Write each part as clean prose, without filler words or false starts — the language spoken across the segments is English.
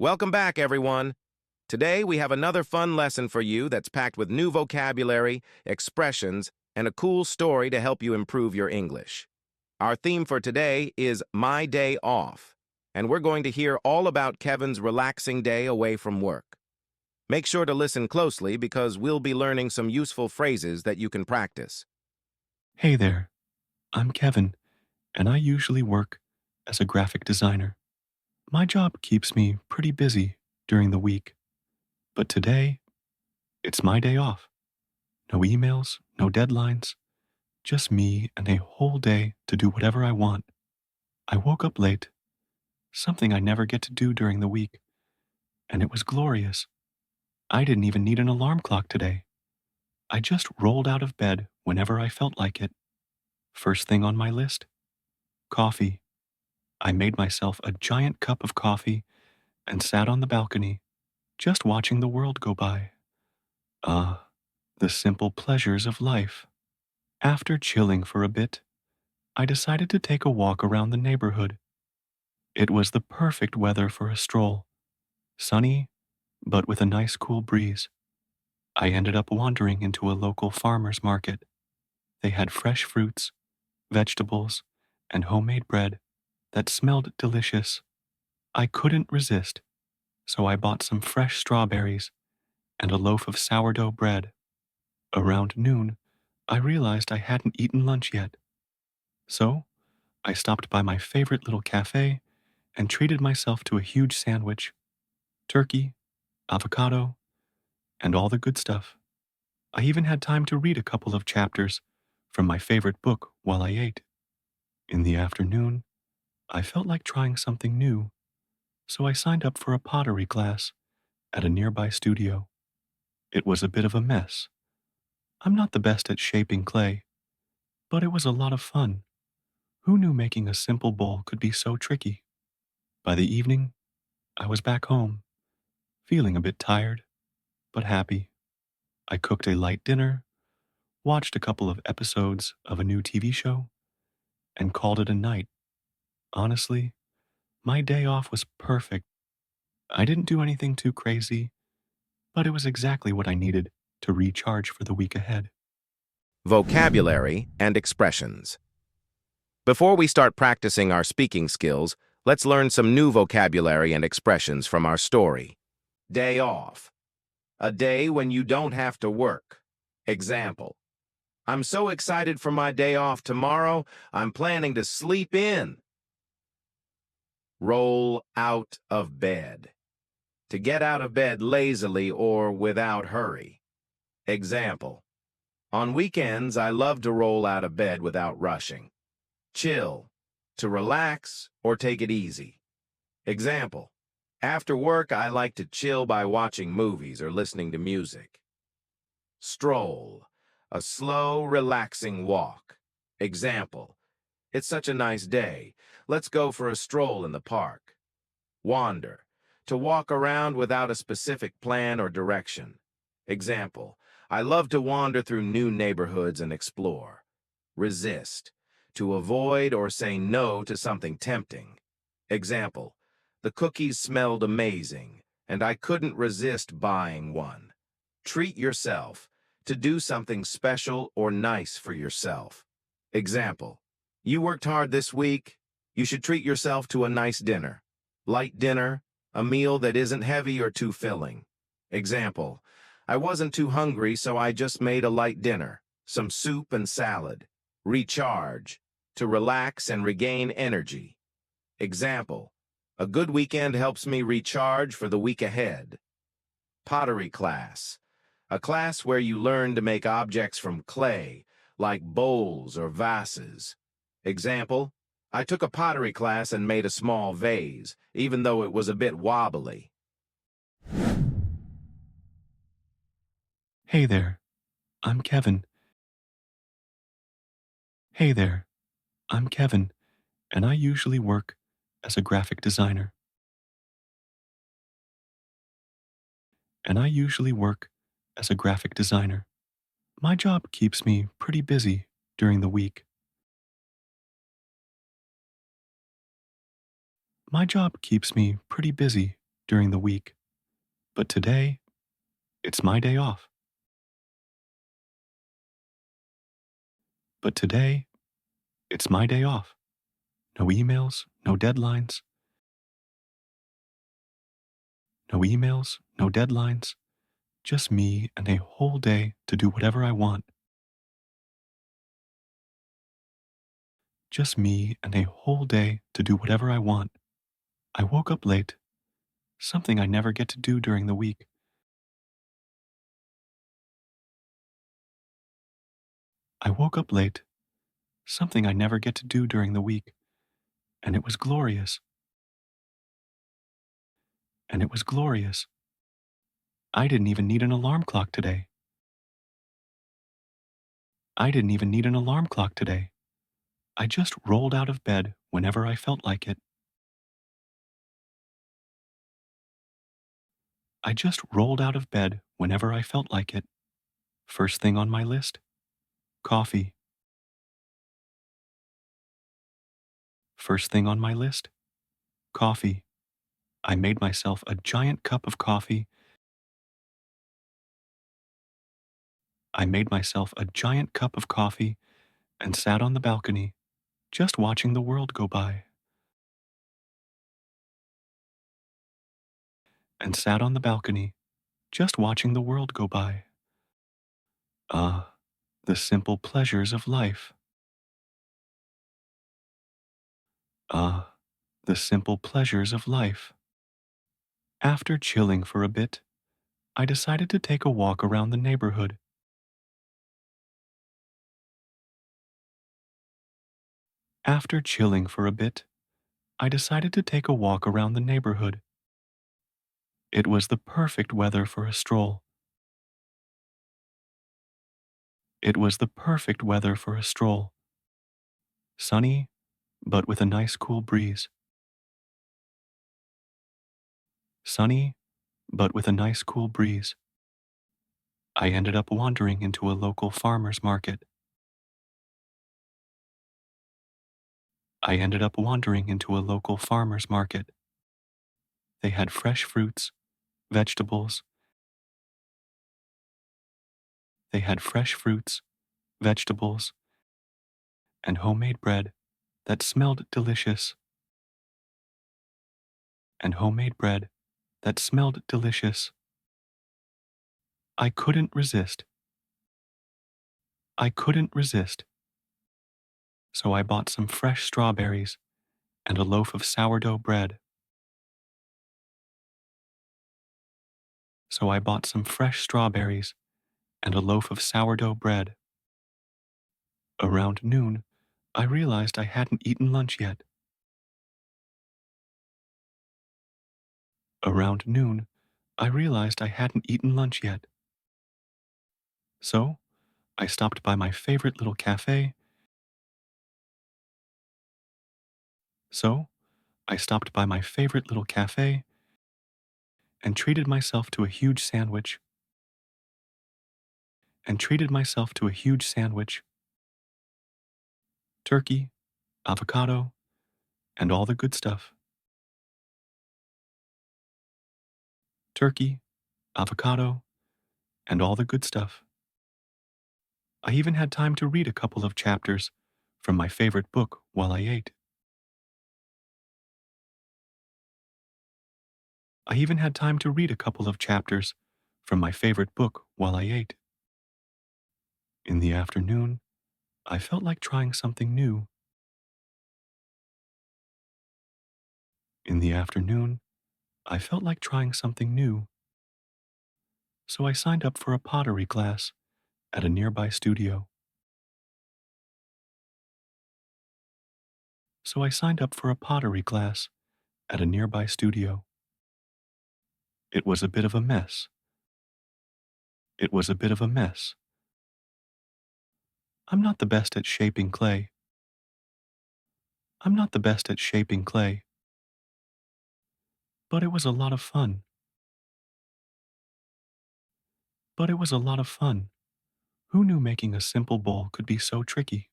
Welcome back, everyone. Today, we have another fun lesson for you that's packed with new vocabulary, expressions, and a cool story to help you improve your English. Our theme for today is My Day Off, and we're going to hear all about Kevin's relaxing day away from work. Make sure to listen closely because we'll be learning some useful phrases that you can practice. Hey there, I'm Kevin, and I usually work as a graphic designer. My job keeps me pretty busy during the week, but today, it's my day off. No emails, no deadlines, just me and a whole day to do whatever I want. I woke up late, something I never get to do during the week, and it was glorious. I didn't even need an alarm clock today. I just rolled out of bed whenever I felt like it. First thing on my list, coffee. I made myself a giant cup of coffee and sat on the balcony, just watching the world go by. Ah, the simple pleasures of life. After chilling for a bit, I decided to take a walk around the neighborhood. It was the perfect weather for a stroll, sunny, but with a nice cool breeze. I ended up wandering into a local farmer's market. They had fresh fruits, vegetables, and homemade bread that smelled delicious. I couldn't resist, so I bought some fresh strawberries and a loaf of sourdough bread. Around noon, I realized I hadn't eaten lunch yet. So, I stopped by my favorite little cafe and treated myself to a huge sandwich, turkey, avocado, and all the good stuff. I even had time to read a couple of chapters from my favorite book while I ate. In the afternoon, I felt like trying something new, so I signed up for a pottery class at a nearby studio. It was a bit of a mess. I'm not the best at shaping clay, but it was a lot of fun. Who knew making a simple bowl could be so tricky? By the evening, I was back home, feeling a bit tired, but happy. I cooked a light dinner, watched a couple of episodes of a new TV show, and called it a night. Honestly, my day off was perfect. I didn't do anything too crazy, but it was exactly what I needed to recharge for the week ahead. Vocabulary and expressions. Before we start practicing our speaking skills, let's learn some new vocabulary and expressions from our story. Day off. A day when you don't have to work. Example. I'm so excited for my day off tomorrow, I'm planning to sleep in. Roll out of bed. To get out of bed lazily or without hurry. Example. On weekends, I love to roll out of bed without rushing. Chill. To relax or take it easy. Example. After work, I like to chill by watching movies or listening to music. Stroll. A slow, relaxing walk. Example. It's such a nice day. Let's go for a stroll in the park. Wander. To walk around without a specific plan or direction. Example. I love to wander through new neighborhoods and explore. Resist. To avoid or say no to something tempting. Example. The cookies smelled amazing, and I couldn't resist buying one. Treat yourself. To do something special or nice for yourself. Example. You worked hard this week. You should treat yourself to a nice dinner. Light dinner, a meal that isn't heavy or too filling. Example. I wasn't too hungry, so I just made a light dinner, some soup and salad. Recharge. To relax and regain energy. Example. A good weekend helps me recharge for the week ahead. Pottery class. A class where you learn to make objects from clay, like bowls or vases. Example. I took a pottery class and made a small vase, even though it was a bit wobbly. Hey there, I'm Kevin. Hey there, I'm Kevin, and I usually work as a graphic designer. And I usually work as a graphic designer. My job keeps me pretty busy during the week. My job keeps me pretty busy during the week, but today, it's my day off. But today, it's my day off. No emails, no deadlines, no emails, no deadlines, just me and a whole day to do whatever I want. Just me and a whole day to do whatever I want. I woke up late, something I never get to do during the week. I woke up late, something I never get to do during the week, and it was glorious. And it was glorious. I didn't even need an alarm clock today. I didn't even need an alarm clock today. I just rolled out of bed whenever I felt like it. I just rolled out of bed whenever I felt like it. First thing on my list, coffee. First thing on my list, coffee. I made myself a giant cup of coffee. I made myself a giant cup of coffee and sat on the balcony, just watching the world go by. And sat on the balcony, just watching the world go by. Ah, the simple pleasures of life. Ah, the simple pleasures of life. After chilling for a bit, I decided to take a walk around the neighborhood. After chilling for a bit, I decided to take a walk around the neighborhood. It was the perfect weather for a stroll. It was the perfect weather for a stroll. Sunny, but with a nice cool breeze. Sunny, but with a nice cool breeze. I ended up wandering into a local farmer's market. I ended up wandering into a local farmer's market. They had fresh fruits, vegetables. They had fresh fruits, vegetables, and homemade bread that smelled delicious. And homemade bread that smelled delicious. I couldn't resist. I couldn't resist. So I bought some fresh strawberries and a loaf of sourdough bread. So I bought some fresh strawberries and a loaf of sourdough bread. Around noon, I realized I hadn't eaten lunch yet. Around noon, I realized I hadn't eaten lunch yet. So, I stopped by my favorite little cafe. So, I stopped by my favorite little cafe and treated myself to a huge sandwich. And treated myself to a huge sandwich. Turkey, avocado, and all the good stuff. Turkey, avocado, and all the good stuff. I even had time to read a couple of chapters from my favorite book while I ate. I even had time to read a couple of chapters from my favorite book while I ate. In the afternoon, I felt like trying something new. In the afternoon, I felt like trying something new. So I signed up for a pottery class at a nearby studio. So I signed up for a pottery class at a nearby studio. It was a bit of a mess. It was a bit of a mess. I'm not the best at shaping clay. I'm not the best at shaping clay. But it was a lot of fun. But it was a lot of fun. Who knew making a simple bowl could be so tricky?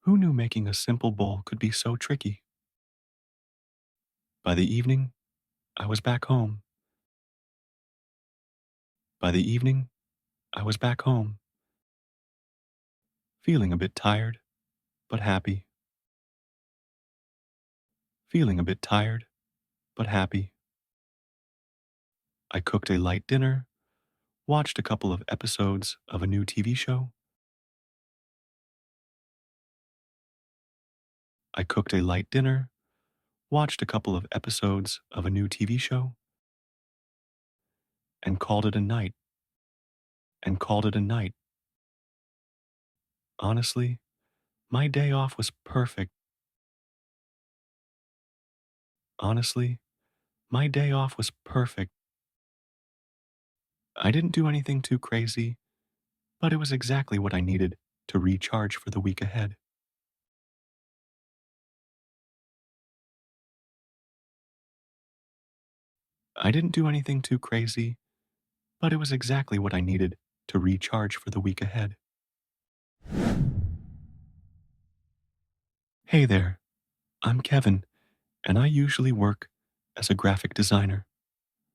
Who knew making a simple bowl could be so tricky? By the evening, I was back home. By the evening, I was back home, feeling a bit tired, but happy. Feeling a bit tired, but happy. I cooked a light dinner, watched a couple of episodes of a new TV show. I cooked a light dinner, watched a couple of episodes of a new TV show, and called it a night. And called it a night. Honestly, my day off was perfect. Honestly, my day off was perfect. I didn't do anything too crazy, but it was exactly what I needed to recharge for the week ahead. I didn't do anything too crazy, but it was exactly what I needed to recharge for the week ahead. Hey there, I'm Kevin, and I usually work as a graphic designer.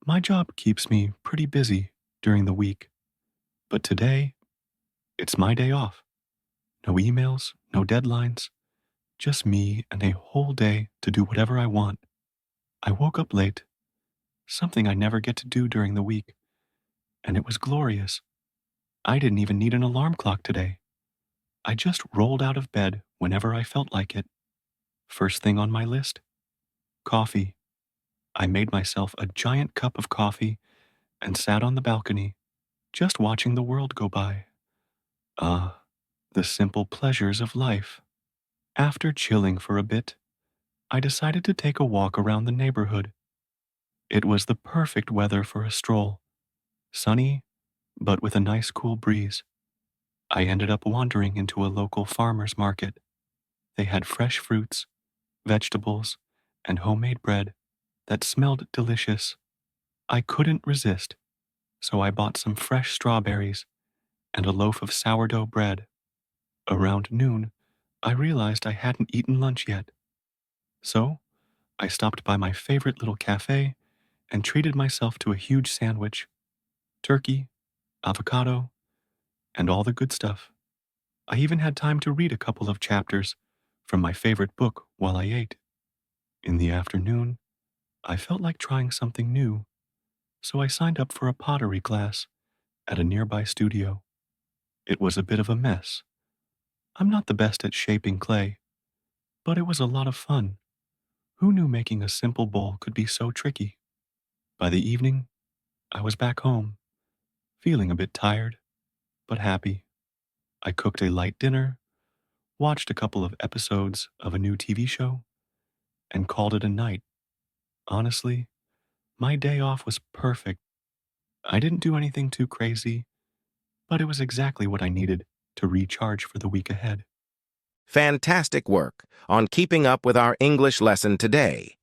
My job keeps me pretty busy during the week, but today, it's my day off. No emails, no deadlines, just me and a whole day to do whatever I want. I woke up late, something I never get to do during the week, and it was glorious. I didn't even need an alarm clock today. I just rolled out of bed whenever I felt like it. First thing on my list, coffee. I made myself a giant cup of coffee and sat on the balcony, just watching the world go by. Ah, the simple pleasures of life. After chilling for a bit, I decided to take a walk around the neighborhood. It was the perfect weather for a stroll, sunny, but with a nice cool breeze. I ended up wandering into a local farmer's market. They had fresh fruits, vegetables, and homemade bread that smelled delicious. I couldn't resist, so I bought some fresh strawberries and a loaf of sourdough bread. Around noon, I realized I hadn't eaten lunch yet. So, I stopped by my favorite little cafe and treated myself to a huge sandwich, turkey, avocado, and all the good stuff. I even had time to read a couple of chapters from my favorite book while I ate. In the afternoon, I felt like trying something new, so I signed up for a pottery class at a nearby studio. It was a bit of a mess. I'm not the best at shaping clay, but it was a lot of fun. Who knew making a simple bowl could be so tricky? By the evening, I was back home, feeling a bit tired, but happy. I cooked a light dinner, watched a couple of episodes of a new TV show, and called it a night. Honestly, my day off was perfect. I didn't do anything too crazy, but it was exactly what I needed to recharge for the week ahead. Fantastic work on keeping up with our English lesson today.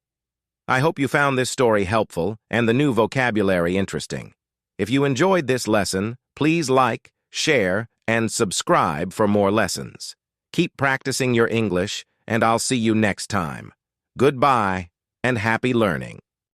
I hope you found this story helpful and the new vocabulary interesting. If you enjoyed this lesson, please like, share, and subscribe for more lessons. Keep practicing your English, and I'll see you next time. Goodbye, and happy learning.